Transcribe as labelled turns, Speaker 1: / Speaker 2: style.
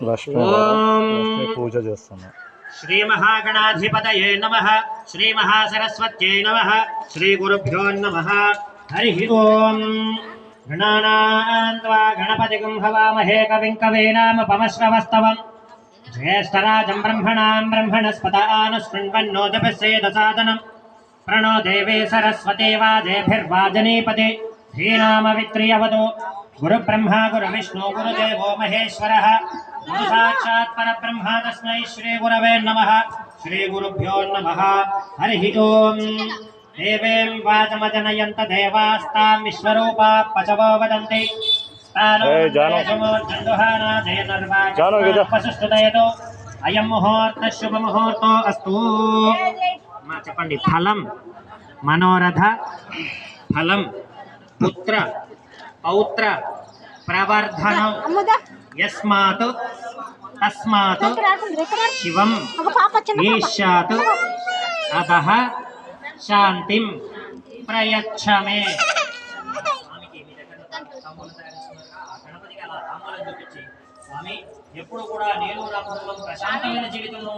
Speaker 1: లక్ష్మీ పూజ చేస్తున్నాం.
Speaker 2: శ్రీ మహాగణాధిపతయే నమః. శ్రీ మహాసరస్వత్యై నమః. శ్రీ గురుభ్యో నమః. హరి ఓం. గణానాం త్వా గణపతిం హవామహే కవిం కవీనాముపమశ్రవస్తవం. జ్యేష్ఠరాజం బ్రహ్మణాం బ్రహ్మణస్పత ఆనుశృణ్వన్నోతిభిస్సేదసాదనం. ప్రణో దేవీ సరస్వती వాజేభిర్వాజనీపతి. ధీనామవిత్రియవతు. गुरुब्रह्मा गुरुविष्णु गुरुदेवो महेश्वरः. गुरु साक्षात् परब्रह्म तस्मै श्री गुरवे नमः. श्री गुरुभ्यो नमः. हरिः ओम्. देवीं वाचमजनयन्त देवास्तां विश्वरूपा पचवो वदन्ति. पशुस्तुतयतु. अयं मुहूर्तः शुभमुहूर्तो अस्तु. చెప్పండి. ఫలం మనోరథ, ఫలం పుత్ర పౌత్ర ప్రవర్ధనం. యస్మాత్ తస్మాత్ శివం ఈశాత్ అధః శాంతిం ప్రయచ్చమే. స్వామి ఎప్పుడు కూడా నేను నా కుటుంబం ప్రశాంతమైన జీవితంలో